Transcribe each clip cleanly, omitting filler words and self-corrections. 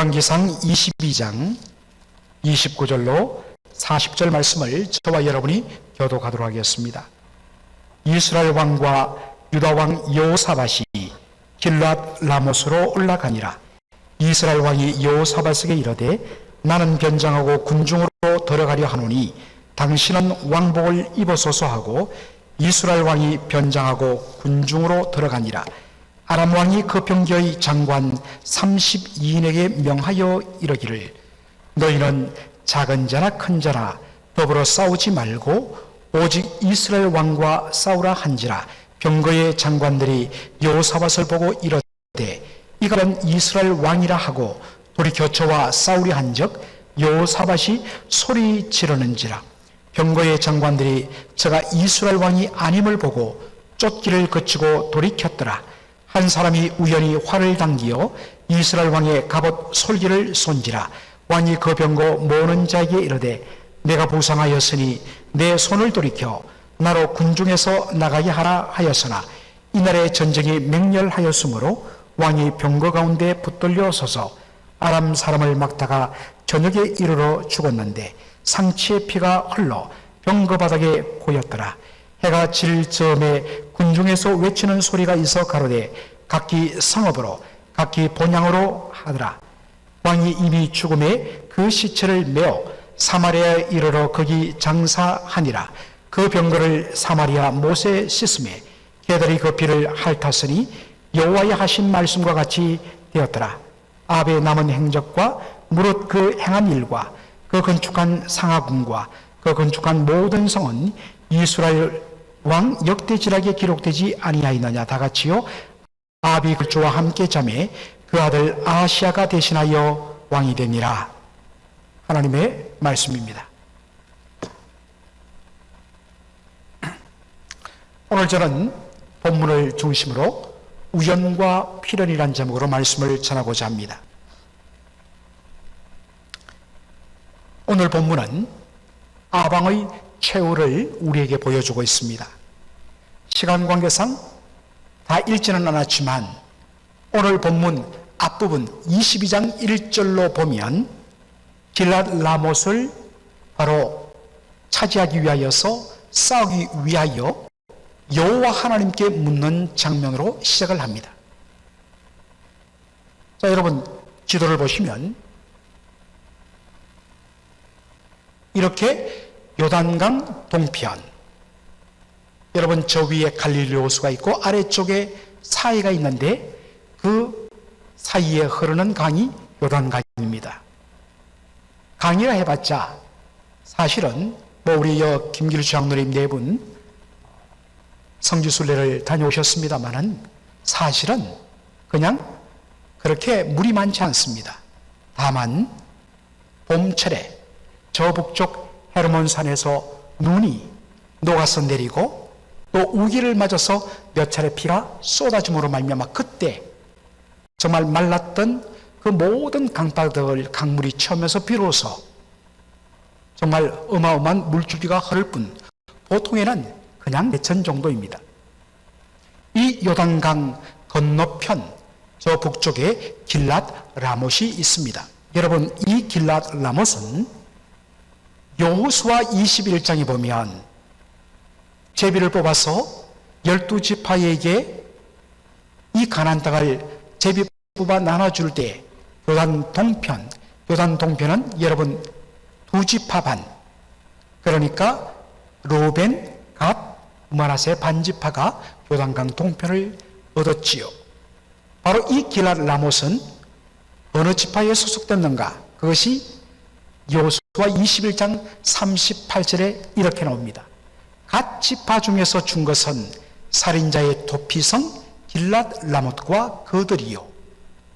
열왕기상 22장 29절로 40절 말씀을 저와 여러분이 교독하도록 하겠습니다. 이스라엘 왕과 유다 왕 여호사밧이 길랏 라못으로 올라가니라. 이스라엘 왕이 여호사밧에게 이르되 나는 변장하고 군중으로 들어가려 하노니 당신은 왕복을 입으소서 하고 이스라엘 왕이 변장하고 군중으로 들어가니라. 아람 왕이 그 병거의 장관 32인에게 명하여 이르기를 너희는 작은 자나 큰 자나 더불어 싸우지 말고 오직 이스라엘 왕과 싸우라 한지라. 병거의 장관들이 여호사밧을 보고 이르되 이가는 이스라엘 왕이라 하고 돌이켜 저와 싸우리 한즉 여호사밧이 소리 지르는지라. 병거의 장관들이 저가 이스라엘 왕이 아님을 보고 쫓기를 그치고 돌이켰더라. 한 사람이 우연히 활을 당기어 이스라엘 왕의 갑옷 솔기를 손지라. 왕이 그 병거 모으는 자에게 이르되 내가 부상하였으니 내 손을 돌이켜 나로 군중에서 나가게 하라 하였으나 이날에 전쟁이 맹렬하였으므로 왕이 병거 가운데 붙들려 서서 아람 사람을 막다가 저녁에 이르러 죽었는데 상치의 피가 흘러 병거 바닥에 고였더라. 해가 질 즈음에 군중에서 외치는 소리가 있어 가로되 각기 성읍으로 각기 본향으로 하더라. 왕이 이미 죽음에 그 시체를 메어 사마리아에 이르러 거기 장사하니라. 그 병거를 사마리아 못에 씻음에 개들이 그 피를 핥았으니 여호와의 하신 말씀과 같이 되었더라. 아합의 남은 행적과 무릇 그 행한 일과 그 건축한 상하궁과 그 건축한 모든 성은 이스라엘 왕 역대지락에 기록되지 아니하였느냐. 다같이요 아합이 그주와 함께 잠에 그 아들 아하시아가 대신하여 왕이 되니라. 하나님의 말씀입니다. 오늘 저는 본문을 중심으로 우연과 필연이란 제목으로 말씀을 전하고자 합니다. 오늘 본문은 아합 왕의 최후를 우리에게 보여주고 있습니다. 시간 관계상 다 읽지는 않았지만 오늘 본문 앞부분 22장 1절로 보면 길랏 라못을 바로 차지하기 위하여서 싸우기 위하여 여호와 하나님께 묻는 장면으로 시작을 합니다. 자, 여러분 지도를 보시면 이렇게 요단강 동편, 여러분 저 위에 갈릴리 호수가 있고 아래쪽에 사해가 있는데 그 사이에 흐르는 강이 요단강입니다. 강이라 해봤자 사실은 우리 김기루 장로님 네 분 성지순례를 다녀오셨습니다만은 사실은 그냥 그렇게 물이 많지 않습니다. 다만 봄철에 저 북쪽 헤르몬산에서 눈이 녹아서 내리고 또 우기를 맞아서 몇 차례 비가 쏟아짐으로 말미암아 그때 정말 말랐던 그 모든 강바닥을 강물이 채우면서 비로소 정말 어마어마한 물줄기가 흐를 뿐 보통에는 그냥 대천 정도입니다. 이 요단강 건너편 저 북쪽에 길랏 라못이 있습니다. 여러분 이 길랏 라못은 여호수아 21장에 보면 제비를 뽑아서 12지파에게 이 가나안 땅을 제비 뽑아 나눠줄 때 요단 동편은 여러분 2지파 반, 그러니까 루벤, 갓, 므나세 반지파가 요단강 동편을 얻었지요. 바로 이 길랏 라못은 어느 지파에 소속됐는가? 그것이 여호수아 21장 38절에 이렇게 나옵니다. 갓 지파 중에서 준 것은 살인자의 도피성 길랏 라못과 그들이요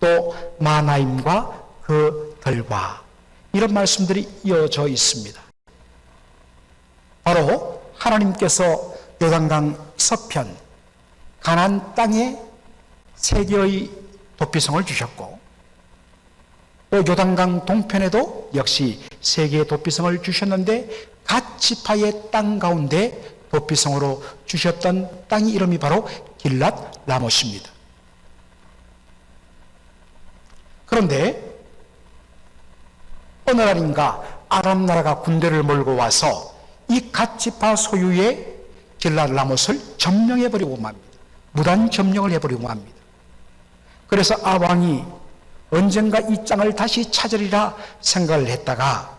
또 마나임과 그들과 이런 말씀들이 이어져 있습니다. 바로 하나님께서 요단강 서편 가나안 땅에 세 개의 도피성을 주셨고 또 요단강 동편에도 역시 세 개의 도피성을 주셨는데 갓 지파의 땅 가운데 도피성으로 주셨던 땅의 이름이 바로 길랏 라못입니다. 그런데 어느 날인가 아람 나라가 군대를 몰고 와서 이 갓지파 소유의 길랏 라못을 점령해버리고 맙니다. 무단 점령을 해버리고 맙니다. 그래서 아방이 언젠가 이 땅을 다시 찾으리라 생각을 했다가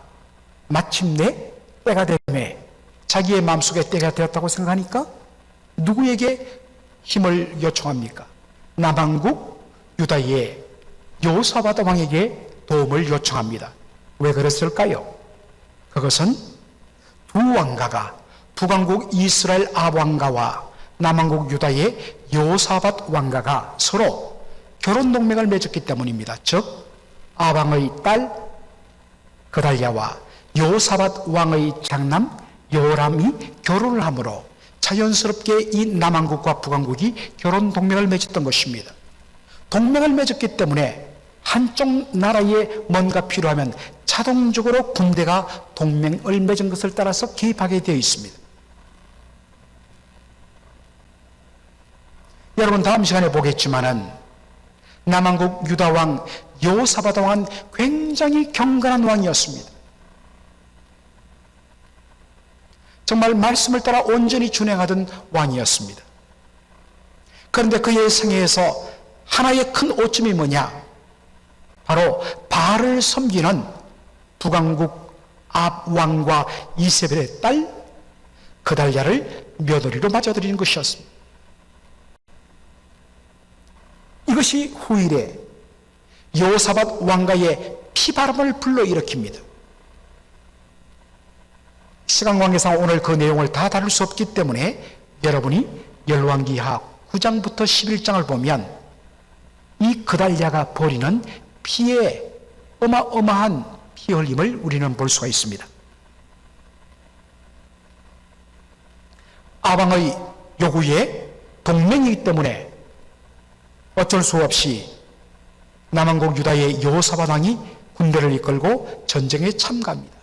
마침내 때가 되매 자기의 마음속에 때가 되었다고 생각하니까 누구에게 힘을 요청합니까? 남왕국 유다의 여호사밧 왕에게 도움을 요청합니다. 왜 그랬을까요? 그것은 두 왕가가 북왕국 이스라엘 아합왕가와 남왕국 유다의 여호사밧 왕가가 서로 결혼 동맹을 맺었기 때문입니다. 즉 아합왕의 딸 그달랴와 여호사밧 왕의 장남 여호람이 결혼을 하므로 자연스럽게 이 남왕국과 북왕국이 결혼 동맹을 맺었던 것입니다. 동맹을 맺었기 때문에 한쪽 나라에 뭔가 필요하면 자동적으로 군대가 동맹을 맺은 것을 따라서 개입하게 되어 있습니다. 여러분 다음 시간에 보겠지만은 남왕국 유다왕 여호사밧 왕은 굉장히 경건한 왕이었습니다. 정말 말씀을 따라 온전히 준행하던 왕이었습니다. 그런데 그의 생애에서 하나의 큰 오점이 뭐냐? 바로 바알을 섬기는 북왕국 아합 왕과 이세벨의 딸 그달랴를 며느리로 맞아들이는 것이었습니다. 이것이 후일에 여호사밧 왕가의 피바람을 불러일으킵니다. 시간 관계상 오늘 그 내용을 다 다룰 수 없기 때문에 여러분이 열왕기하 9장부터 11장을 보면 이 그달랴가 벌이는 피의 어마어마한 피 흘림을 우리는 볼 수가 있습니다. 아방의 요구에 동맹이기 때문에 어쩔 수 없이 남왕국 유다의 여호사밧 왕이 군대를 이끌고 전쟁에 참가합니다.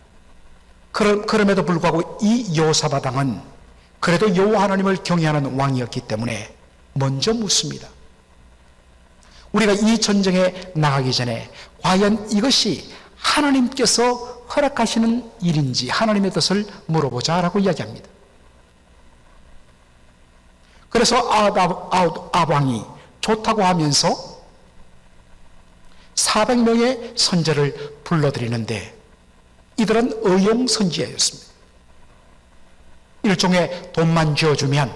그럼에도 불구하고 이 여호사밧 왕은 그래도 여호와 하나님을 경외하는 왕이었기 때문에 먼저 묻습니다. 우리가 이 전쟁에 나가기 전에 과연 이것이 하나님께서 허락하시는 일인지 하나님의 뜻을 물어보자라고 이야기합니다. 그래서 아합 왕이 좋다고 하면서 400명의 선지자를 불러들이는데 이들은 의용 선지자였습니다. 일종의 돈만 쥐어주면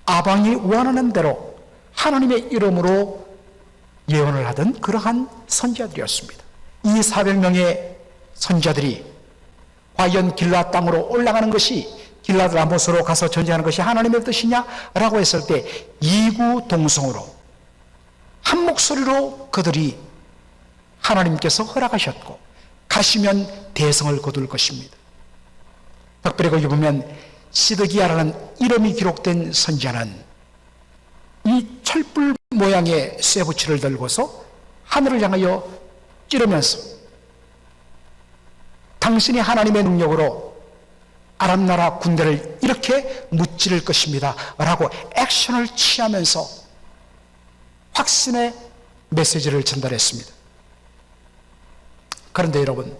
아합 왕이 원하는 대로 하나님의 이름으로 예언을 하던 그러한 선지자들이었습니다. 이 400명의 선지자들이 과연 길랏 땅으로 올라가는 것이 길랏 라못으로 가서 전쟁하는 것이 하나님의 뜻이냐라고 했을 때 이구동성으로 한 목소리로 그들이 하나님께서 허락하셨고 가시면 대성을 거둘 것입니다. 특별히 거기 보면 시드기야라는 이름이 기록된 선지자는 이 철불 모양의 쇠붙이를 들고서 하늘을 향하여 찌르면서 당신이 하나님의 능력으로 아람 나라 군대를 이렇게 무찌를 것입니다 라고 액션을 취하면서 확신의 메시지를 전달했습니다. 그런데 여러분,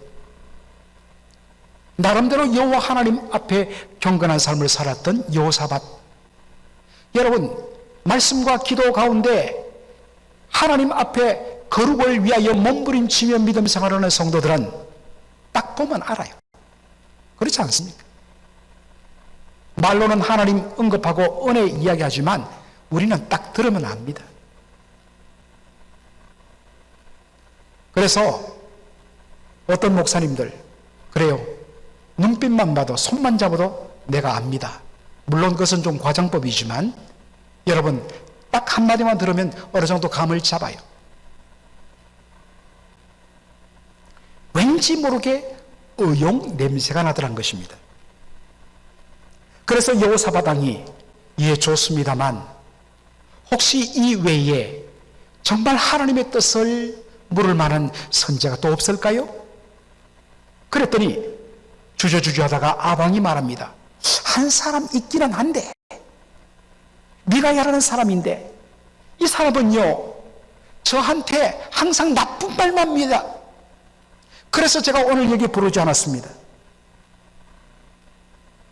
나름대로 여호와 하나님 앞에 경건한 삶을 살았던 여호사밧, 여러분 말씀과 기도 가운데 하나님 앞에 거룩을 위하여 몸부림치며 믿음 생활하는 성도들은 딱 보면 알아요. 그렇지 않습니까? 말로는 하나님 언급하고 은혜 이야기하지만 우리는 딱 들으면 압니다. 그래서 어떤 목사님들 그래요. 눈빛만 봐도 손만 잡아도 내가 압니다. 물론 그것은 좀 과장법이지만 여러분 딱 한마디만 들으면 어느 정도 감을 잡아요. 왠지 모르게 의용 냄새가 나더란 것입니다. 그래서 여호사밧 왕이 예 좋습니다만 혹시 이 외에 정말 하나님의 뜻을 물을 만한 선지자가 또 없을까요? 그랬더니 주저주저 하다가 아방이 말합니다. 한 사람 있기는 한데 미가야라는 사람인데 이 사람은요 저한테 항상 나쁜 말만 합니다. 그래서 제가 오늘 여기 부르지 않았습니다.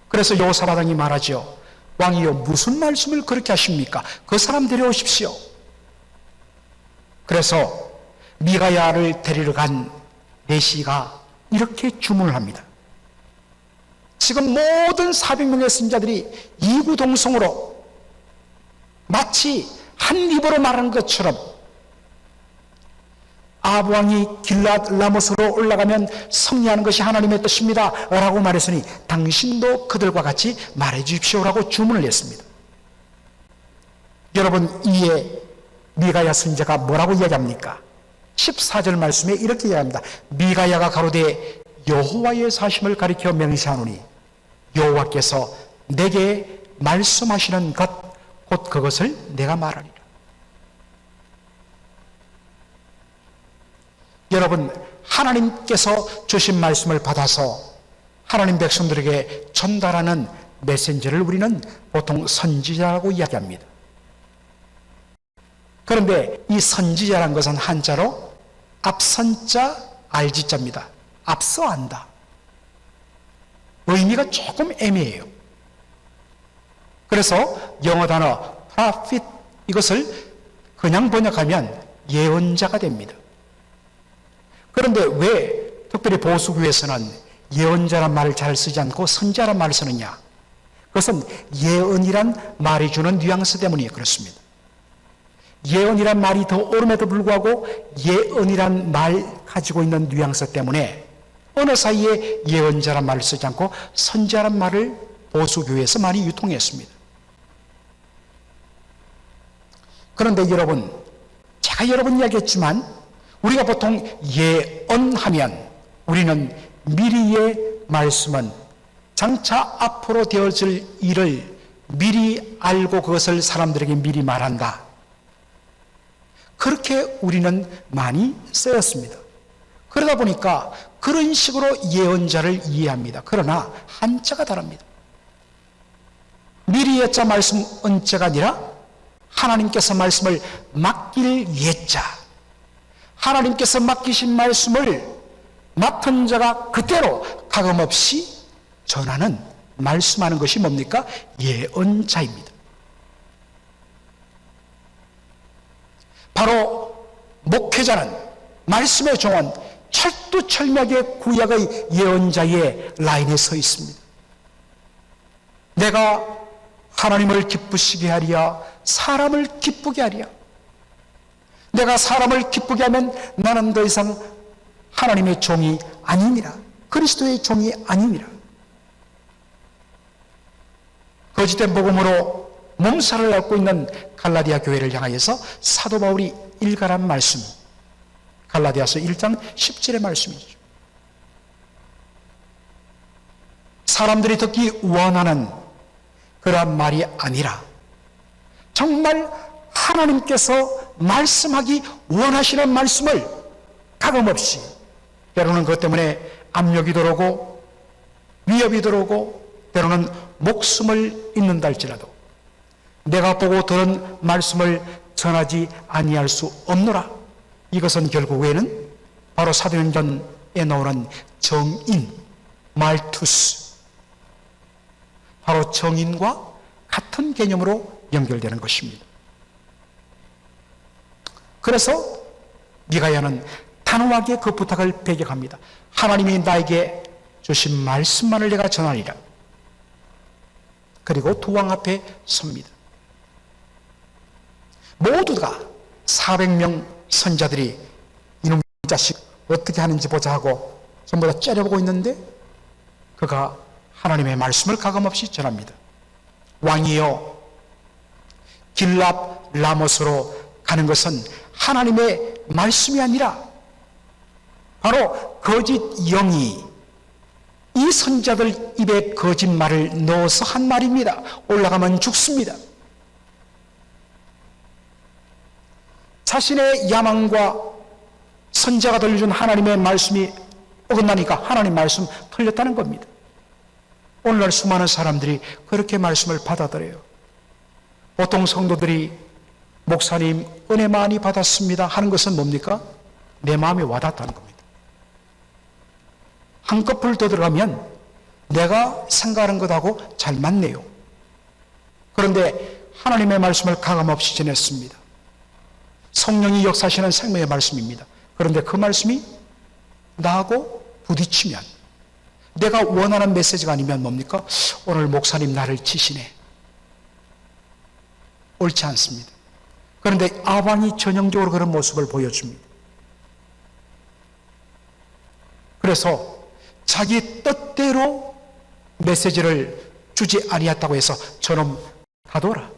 그래서 여호사밧 왕이 말하죠. 왕이여, 무슨 말씀을 그렇게 하십니까? 그 사람 데려오십시오. 그래서 미가야를 데리러 간 내시가 이렇게 주문을 합니다. 지금 모든 400명의 선지자들이 이구동성으로 마치 한 입으로 말하는 것처럼 아합 왕이 길랏 라못으로 올라가면 승리하는 것이 하나님의 뜻입니다 라고 말했으니 당신도 그들과 같이 말해 주십시오라고 주문을 했습니다. 여러분, 이에 미가야 선지자가 뭐라고 이야기합니까? 14절 말씀에 이렇게 이야기합니다. 미가야가 가로되 여호와의 사심을 가리켜 맹세하노니 여호와께서 내게 말씀하시는 것 곧 그것을 내가 말하리라. 여러분, 하나님께서 주신 말씀을 받아서 하나님 백성들에게 전달하는 메신저를 우리는 보통 선지자라고 이야기합니다. 그런데 이 선지자란 것은 한자로 앞선자 알지자입니다. 앞서 안다. 의미가 조금 애매해요. 그래서 영어 단어 prophet, 이것을 그냥 번역하면 예언자가 됩니다. 그런데 왜 특별히 보수교에서는 예언자란 말을 잘 쓰지 않고 선지자란 말을 쓰느냐? 그것은 예언이란 말이 주는 뉘앙스 때문에 그렇습니다. 예언이란 말이 더 옳음에도 불구하고 예언이란 말 가지고 있는 뉘앙스 때문에 어느 사이에 예언자란 말을 쓰지 않고 선지자란 말을 보수교회에서 많이 유통했습니다. 그런데 여러분, 제가 여러 번 이야기했지만 우리가 보통 예언하면 우리는 미리의 말씀은 장차 앞으로 되어질 일을 미리 알고 그것을 사람들에게 미리 말한다. 그렇게 우리는 많이 쓰였습니다. 그러다 보니까 그런 식으로 예언자를 이해합니다. 그러나 한자가 다릅니다. 미리 예자 말씀 은자가 아니라 하나님께서 말씀을 맡길 예자, 하나님께서 맡기신 말씀을 맡은 자가 그대로 가감없이 전하는, 말씀하는 것이 뭡니까? 예언자입니다. 바로 목회자는, 말씀의 종은 철두철미하게 구약의 예언자의 라인에 서 있습니다. 내가 하나님을 기쁘시게 하리야, 사람을 기쁘게 하리야. 내가 사람을 기쁘게 하면 나는 더 이상 하나님의 종이 아니니라, 그리스도의 종이 아니니라. 거짓된 복음으로 몸살을 앓고 있는 갈라디아 교회를 향하여서 사도 바울이 일갈한 말씀, 갈라디아서 1장 10절의 말씀이죠. 사람들이 듣기 원하는 그러한 말이 아니라 정말 하나님께서 말씀하기 원하시는 말씀을 가감없이, 때로는 그것 때문에 압력이 들어오고 위협이 들어오고 때로는 목숨을 잃는다 할지라도 내가 보고 들은 말씀을 전하지 아니할 수 없노라. 이것은 결국에는 바로 사도행전에 나오는 정인, 말투스, 바로 정인과 같은 개념으로 연결되는 것입니다. 그래서 미가야는 단호하게 그 부탁을 배격합니다. 하나님이 나에게 주신 말씀만을 내가 전하리라. 그리고 두 왕 앞에 섭니다. 모두가 400명 선자들이 이놈 자식 어떻게 하는지 보자 하고 전부 다 째려보고 있는데 그가 하나님의 말씀을 가감없이 전합니다. 왕이여, 길랏 라못으로 가는 것은 하나님의 말씀이 아니라 바로 거짓 영이 이 선자들 입에 거짓말을 넣어서 한 말입니다. 올라가면 죽습니다. 자신의 야망과 선자가 들려준 하나님의 말씀이 어긋나니까 하나님 말씀 틀렸다는 겁니다. 오늘날 수많은 사람들이 그렇게 말씀을 받아들여요. 보통 성도들이 목사님 은혜 많이 받았습니다 하는 것은 뭡니까? 내 마음에 와닿다는 겁니다. 한꺼풀 더 들어가면 내가 생각하는 것하고 잘 맞네요. 그런데 하나님의 말씀을 가감없이 전했습니다. 성령이 역사하시는 생명의 말씀입니다. 그런데 그 말씀이 나하고 부딪히면, 내가 원하는 메시지가 아니면 뭡니까? 오늘 목사님 나를 치시네. 옳지 않습니다. 그런데 아방이 전형적으로 그런 모습을 보여줍니다. 그래서 자기 뜻대로 메시지를 주지 아니했다고 해서 저놈 가둬라.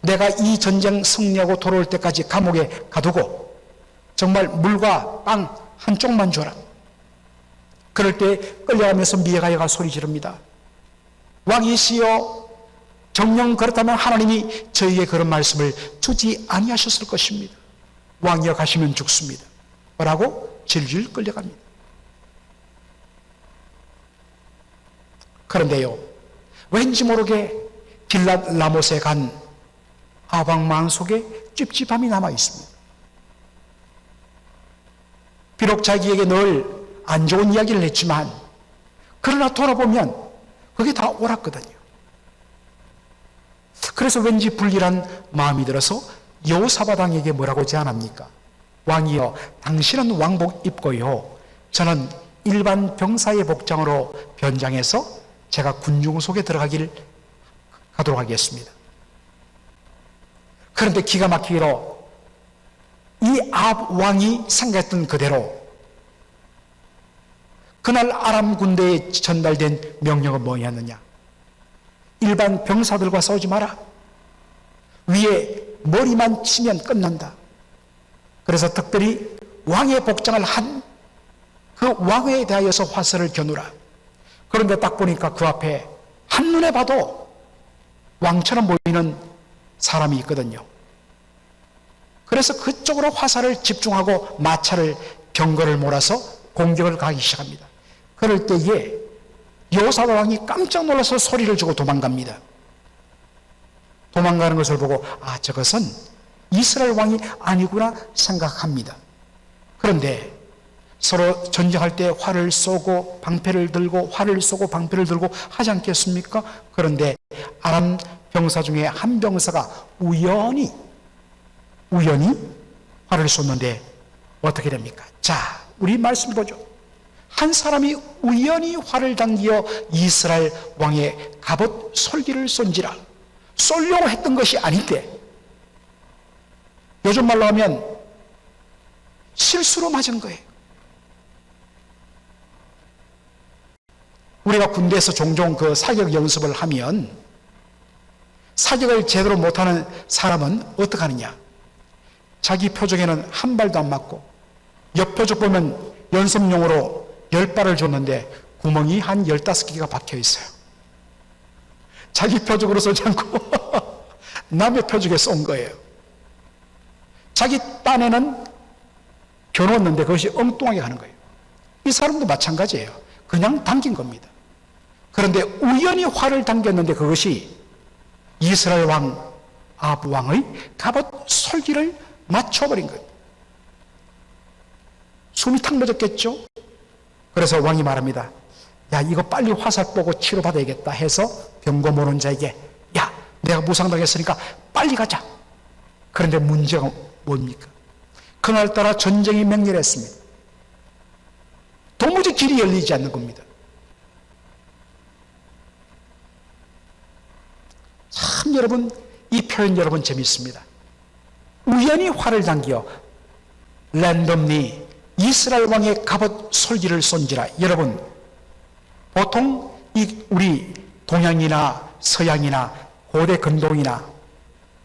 내가 이 전쟁 승리하고 돌아올 때까지 감옥에 가두고 정말 물과 빵 한쪽만 줘라. 그럴 때 끌려가면서 미에가야가 소리 지릅니다. 왕이시여, 정녕 그렇다면 하나님이 저희에게 그런 말씀을 주지 아니하셨을 것입니다. 왕이여 가시면 죽습니다. 라고 질질 끌려갑니다. 그런데요, 왠지 모르게 길랏 라못에 간 아방 마음속에 찝찝함이 남아 있습니다. 비록 자기에게 늘 안 좋은 이야기를 했지만, 그러나 돌아보면 그게 다 옳았거든요. 그래서 왠지 불길한 마음이 들어서 여호사밧 왕에게 뭐라고 제안합니까? 왕이여, 당신은 왕복 입고요, 저는 일반 병사의 복장으로 변장해서 제가 군중 속에 가도록 하겠습니다. 그런데 기가 막히기로 이 아합 왕이 생각했던 그대로 그날 아람 군대에 전달된 명령은 뭐였느냐? 일반 병사들과 싸우지 마라. 위에 머리만 치면 끝난다. 그래서 특별히 왕의 복장을 한 그 왕에 대하여서 화살을 겨누라. 그런데 딱 보니까 그 앞에 한눈에 봐도 왕처럼 보이는 사람이 있거든요. 그래서 그쪽으로 화살을 집중하고 마차를 경거를 몰아서 공격을 가기 시작합니다. 그럴 때에 여호사밧 왕이 깜짝 놀라서 소리를 지고 도망갑니다. 도망가는 것을 보고 저것은 이스라엘 왕이 아니구나 생각합니다. 그런데 서로 전쟁할 때 활을 쏘고 방패를 들고 활을 쏘고 방패를 들고 하지 않겠습니까? 그런데 아람 병사 중에 한 병사가 우연히 활을 쏘는데 어떻게 됩니까? 자, 우리 말씀 보죠. 한 사람이 우연히 활을 당기어 이스라엘 왕의 갑옷 솔기를 쏜지라. 쏘려고 했던 것이 아닌데, 요즘 말로 하면 실수로 맞은 거예요. 우리가 군대에서 종종 그 사격 연습을 하면 사격을 제대로 못하는 사람은 어떻게 하느냐? 자기 표적에는 한 발도 안 맞고 옆 표적 보면 연습용으로 10발을 줬는데 구멍이 한 15개가 박혀 있어요. 자기 표적으로 쏘지 않고 남의 표적에 쏜 거예요. 자기 딴에는 겨눴는데 그것이 엉뚱하게 가는 거예요. 이 사람도 마찬가지예요. 그냥 당긴 겁니다. 그런데 우연히 활을 당겼는데 그것이 이스라엘 왕 아합 왕의 갑옷 솔기를 맞춰버린 거예요. 숨이 탁 멎었겠죠? 그래서 왕이 말합니다. 야, 이거 빨리 화살 보고 치료받아야겠다 해서 병고 모는 자에게, 야, 내가 무상당했으니까 빨리 가자. 그런데 문제가 뭡니까? 그날따라 전쟁이 맹렬했습니다. 도무지 길이 열리지 않는 겁니다. 참 여러분, 이 표현 여러분 재밌습니다. 우연히 활을 당겨 랜덤리 이스라엘 왕의 갑옷 솔기를 쏜지라. 여러분, 보통 우리 동양이나 서양이나 고대 근동이나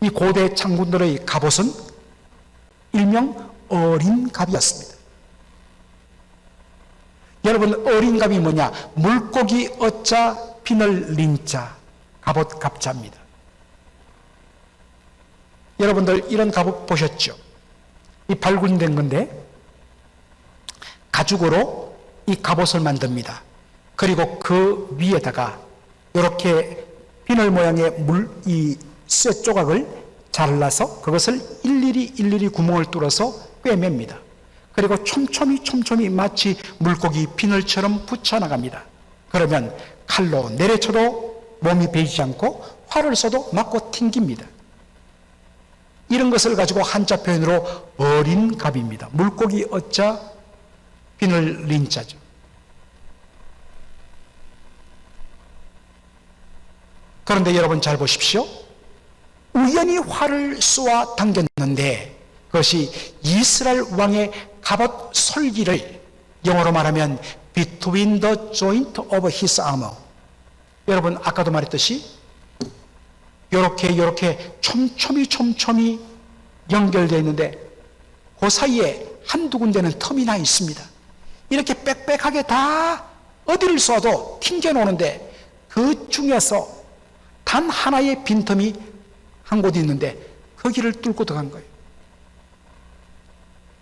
이 고대 장군들의 갑옷은 일명 어린 갑이었습니다. 여러분, 어린 갑이 뭐냐? 물고기 어자 비늘 린자 갑옷 갑자입니다. 여러분들 이런 갑옷 보셨죠? 이 발굴된 건데 가죽으로 이 갑옷을 만듭니다. 그리고 그 위에다가 이렇게 비늘 모양의 이 쇠 조각을 잘라서 그것을 일일이 구멍을 뚫어서 꿰맵니다. 그리고 촘촘히 마치 물고기 비늘처럼 붙여나갑니다. 그러면 칼로 내려쳐도 몸이 베이지 않고 활을 쏘도 맞고 튕깁니다. 이런 것을 가지고 한자 표현으로 어린 갑입니다. 물고기 어자, 비늘 린자죠. 그런데 여러분 잘 보십시오. 우연히 활을 쏘아 당겼는데 그것이 이스라엘 왕의 갑옷 솔기를 영어로 말하면 between the joint of his armor. 여러분 아까도 말했듯이 요렇게 촘촘히 연결되어 있는데 그 사이에 한두 군데는 텀이 나 있습니다. 이렇게 빽빽하게 다 어디를 쏴도 튕겨놓는데 그 중에서 단 하나의 빈틈이 한 곳이 있는데 거기를 뚫고 들어간 거예요.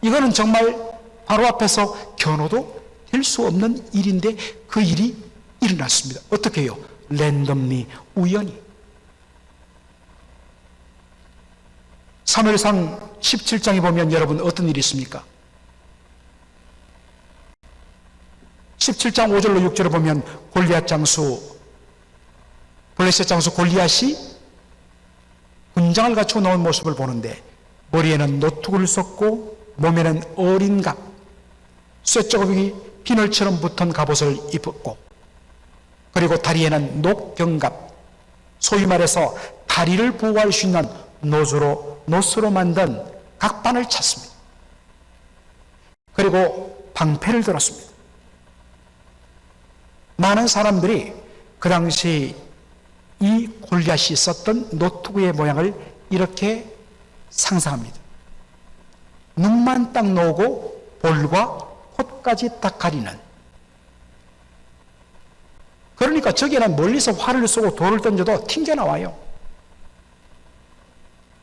이거는 정말 바로 앞에서 겨눠도 될 수 없는 일인데 그 일이 일어났습니다. 어떻게 해요? 랜덤리, 우연히. 사무엘상 17장에 보면 여러분 어떤 일이 있습니까? 17장 5절로 6절을 보면 골리앗 장수, 블레셋 장수 골리앗이 군장을 갖추고 나온 모습을 보는데 머리에는 노투구를 썼고 몸에는 어린 갑, 쇠조각이 비늘처럼 붙은 갑옷을 입었고 그리고 다리에는 녹경갑, 소위 말해서 다리를 보호할 수 있는 노스로 만든 각반을 찼습니다. 그리고 방패를 들었습니다. 많은 사람들이 그 당시 이 골리앗이 썼던 노트구의 모양을 이렇게 상상합니다. 눈만 딱 놓고 볼과 콧까지 딱 가리는. 그러니까 저기는 멀리서 활을 쏘고 돌을 던져도 튕겨나와요.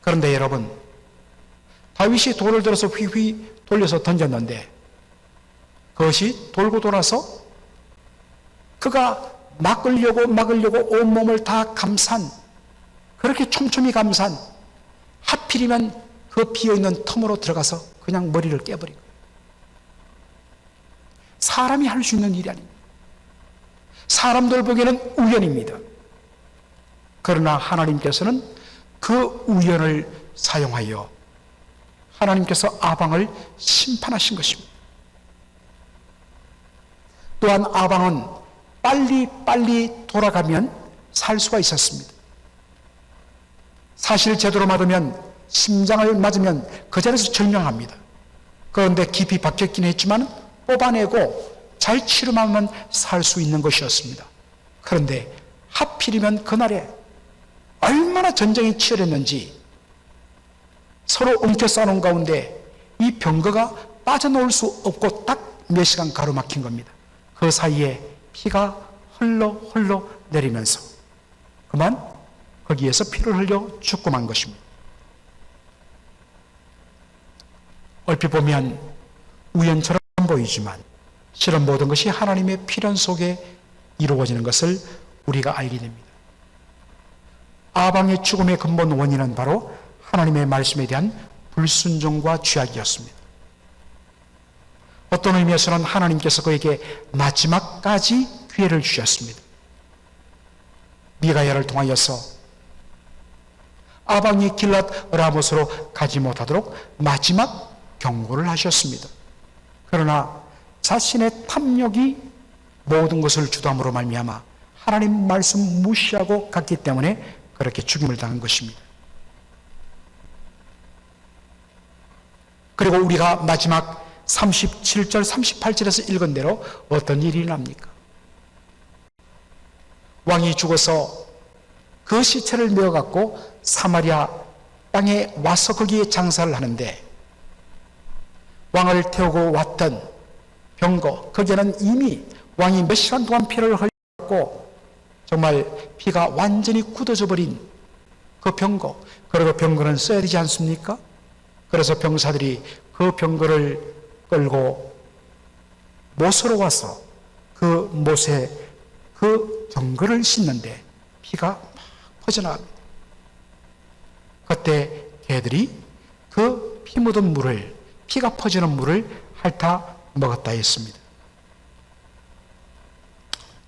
그런데 여러분, 다윗이 돌을 들어서 휘휘 돌려서 던졌는데 그것이 돌고 돌아서 그가 막으려고 온몸을 다 감싼, 그렇게 촘촘히 감싼, 하필이면 그 비어있는 틈으로 들어가서 그냥 머리를 깨버린 거예요. 사람이 할 수 있는 일이 아닙니다. 사람들 보기에는 우연입니다. 그러나 하나님께서는 그 우연을 사용하여 하나님께서 아방을 심판하신 것입니다. 또한 아방은 빨리 돌아가면 살 수가 있었습니다. 사실 제대로 맞으면, 심장을 맞으면 그 자리에서 절명합니다. 그런데 깊이 박혔긴 했지만 뽑아내고 잘 치료하면 살 수 있는 것이었습니다. 그런데 하필이면 그날에 얼마나 전쟁이 치열했는지 서로 엉켜싸놓은 가운데 이 병거가 빠져나올 수 없고 딱 몇 시간 가로막힌 겁니다. 그 사이에 피가 흘러 내리면서 그만 거기에서 피를 흘려 죽고 만 것입니다. 얼핏 보면 우연처럼 보이지만 실은 모든 것이 하나님의 필연 속에 이루어지는 것을 우리가 알게 됩니다. 아방의 죽음의 근본 원인은 바로 하나님의 말씀에 대한 불순종과 죄악이었습니다. 어떤 의미에서는 하나님께서 그에게 마지막까지 기회를 주셨습니다. 미가야를 통하여서 아방이 길랏 라못으로 가지 못하도록 마지막 경고를 하셨습니다. 그러나 자신의 탐욕이 모든 것을 주도함으로 말미암아 하나님 말씀 무시하고 갔기 때문에 그렇게 죽임을 당한 것입니다. 그리고 우리가 마지막 37절 38절에서 읽은 대로 어떤 일이 일어납니까? 왕이 죽어서 그 시체를 메어갖고 사마리아 땅에 와서 거기에 장사를 하는데 왕을 태우고 왔던 병거, 거기에는 이미 왕이 몇 시간 동안 피를 흘렸고 정말 피가 완전히 굳어져 버린 그 병거, 그리고 병거는 써야 되지 않습니까? 그래서 병사들이 그 병거를 끌고 못으로 와서 그 못에 그 병거를 싣는데 피가 막 퍼져나갑니다. 그때 개들이 그 피 묻은 물을, 피가 퍼지는 물을 핥아 먹었다 했습니다.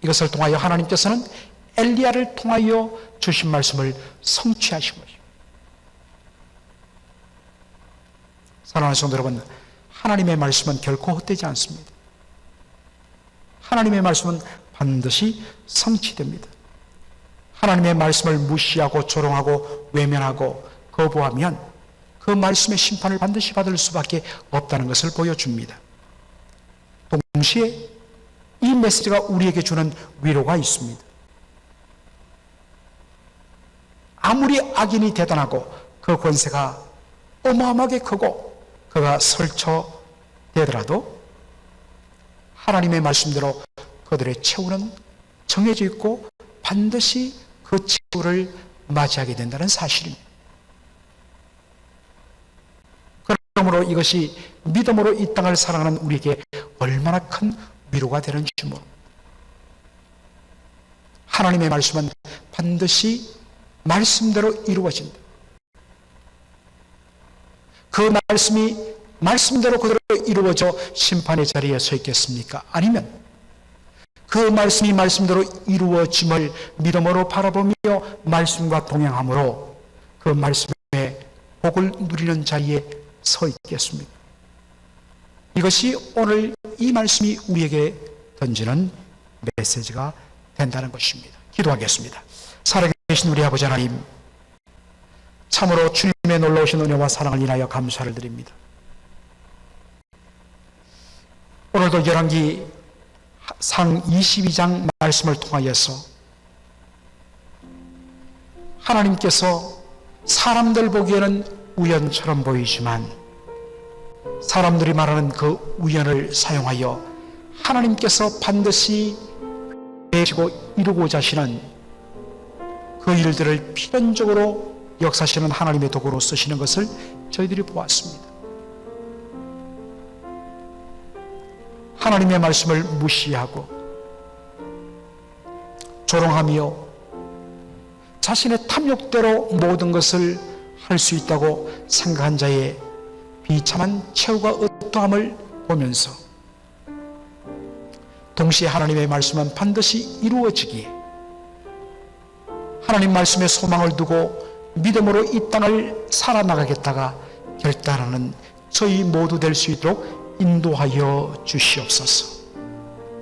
이것을 통하여 하나님께서는 엘리야를 통하여 주신 말씀을 성취하신 것입니다. 사랑하는 성도 여러분, 하나님의 말씀은 결코 헛되지 않습니다. 하나님의 말씀은 반드시 성취됩니다. 하나님의 말씀을 무시하고 조롱하고 외면하고 거부하면 그 말씀의 심판을 반드시 받을 수밖에 없다는 것을 보여줍니다. 동시에 이 메시지가 우리에게 주는 위로가 있습니다. 아무리 악인이 대단하고 그 권세가 어마어마하게 크고 그가 설쳐되더라도 하나님의 말씀대로 그들의 최후는 정해져 있고 반드시 그 최후를 맞이하게 된다는 사실입니다. 그러므로 이것이 믿음으로 이 땅을 살아가는 우리에게 얼마나 큰 위로가 되는지 모릅니다. 하나님의 말씀은 반드시 말씀대로 이루어진다. 그 말씀이 말씀대로 그대로 이루어져 심판의 자리에 서 있겠습니까? 아니면 그 말씀이 말씀대로 이루어짐을 믿음으로 바라보며 말씀과 동행함으로 그 말씀의 복을 누리는 자리에 서 있겠습니까? 이것이 오늘 이 말씀이 우리에게 던지는 메시지가 된다는 것입니다. 기도하겠습니다. 살아계신 우리 아버지 하나님, 참으로 주님의 놀라우신 은혜와 사랑을 인하여 감사를 드립니다. 오늘도 열왕기 상 22장 말씀을 통하여서 하나님께서 사람들 보기에는 우연처럼 보이지만 사람들이 말하는 그 우연을 사용하여 하나님께서 반드시 되시고 이루고자 하시는 그 일들을 필연적으로 역사하시는 하나님의 도구로 쓰시는 것을 저희들이 보았습니다. 하나님의 말씀을 무시하고 조롱하며 자신의 탐욕대로 모든 것을 할 수 있다고 생각한 자의 비참한 최후가 어떠함을 보면서 동시에 하나님의 말씀은 반드시 이루어지기에 하나님 말씀에 소망을 두고 믿음으로 이 땅을 살아나가겠다가 결단하는 저희 모두 될 수 있도록 인도하여 주시옵소서.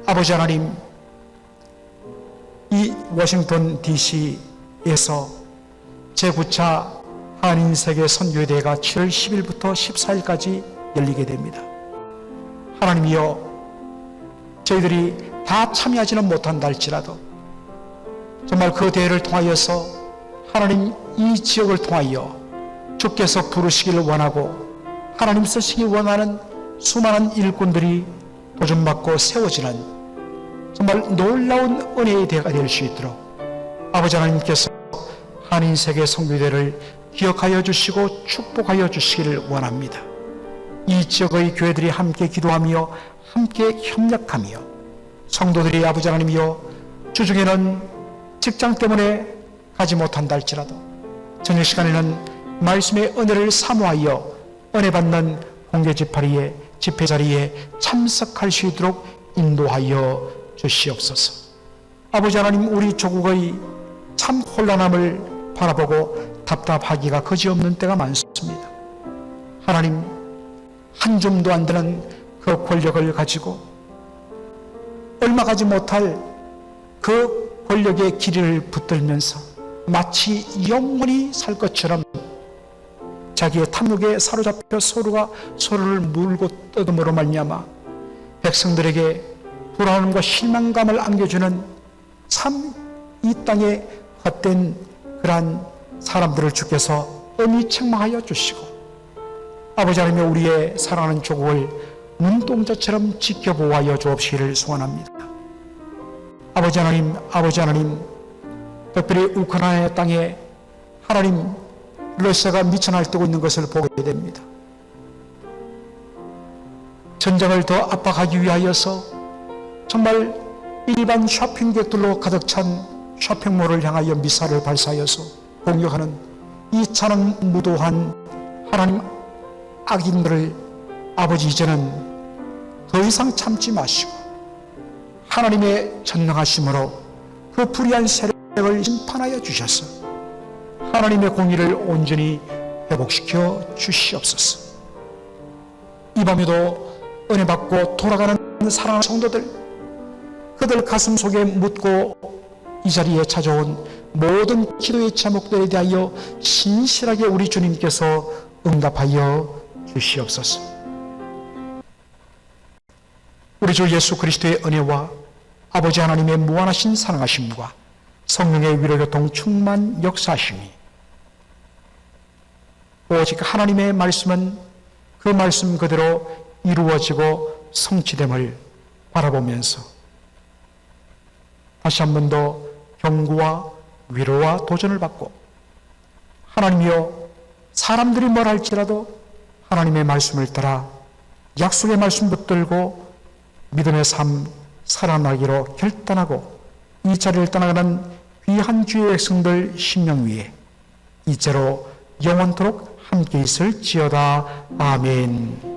아버지 하나님, 이 워싱턴 DC에서 제9차 한인세계 선교대회가 7월 10일부터 14일까지 열리게 됩니다. 하나님이여, 저희들이 다 참여하지는 못한다 할지라도 정말 그 대회를 통하여서 하나님 이 지역을 통하여 주께서 부르시기를 원하고 하나님 쓰시기 원하는 수많은 일꾼들이 도전받고 세워지는 정말 놀라운 은혜의 대회가 될 수 있도록 아버지 하나님께서 한인세계 선교대회를 기억하여 주시고 축복하여 주시기를 원합니다. 이 지역의 교회들이 함께 기도하며 함께 협력하며 성도들이 아버지 하나님이여 주중에는 직장 때문에 가지 못한다 할지라도 저녁 시간에는 말씀의 은혜를 사모하여 은혜 받는 공개 집회 자리에 참석할 수 있도록 인도하여 주시옵소서. 아버지 하나님, 우리 조국의 참 혼란함을 바라보고 답답하기가 그지없는 때가 많습니다. 하나님, 한 줌도 안 되는 그 권력을 가지고 얼마 가지 못할 그 권력의 길이를 붙들면서 마치 영원히 살 것처럼 자기의 탐욕에 사로잡혀 서로가 서로를 물고 뜯음으로 말미암아 백성들에게 불안함과 실망감을 안겨주는 참 이 땅에 헛된 그러한 사람들을 주께서 엄히 책망하여 주시고 아버지 하나님, 우리의 사랑하는 조국을 눈동자처럼 지켜보아여 주옵시기를 소원합니다. 아버지 하나님, 특별히 우크라이나 땅에 하나님 러시아가 미쳐 날뛰고 있는 것을 보게 됩니다. 전쟁을 더 압박하기 위하여서 정말 일반 쇼핑객들로 가득 찬 쇼핑몰을 향하여 미사를 발사하여서 공격하는 이 찬은 무도한 하나님 악인들을 아버지 이제는 더 이상 참지 마시고 하나님의 전능하심으로 그 불의한 세력을 심판하여 주셔서 하나님의 공의를 온전히 회복시켜 주시옵소서. 이 밤에도 은혜 받고 돌아가는 사랑하는 성도들, 그들 가슴 속에 묻고 이 자리에 찾아온 모든 기도의 제목들에 대하여 신실하게 우리 주님께서 응답하여 주시옵소서. 우리 주 예수 그리스도의 은혜와 아버지 하나님의 무한하신 사랑하심과 성령의 위로교통 충만 역사하심이 오직 하나님의 말씀은 그 말씀 그대로 이루어지고 성취됨을 바라보면서 다시 한 번 더 경고와 위로와 도전을 받고 하나님이여 사람들이 뭘 할지라도 하나님의 말씀을 따라 약속의 말씀 붙들고 믿음의 삶 살아나기로 결단하고 이 자리를 떠나가는 귀한 주의 백성들 심령 위에 이제로 영원토록 함께 있을지어다. 아멘.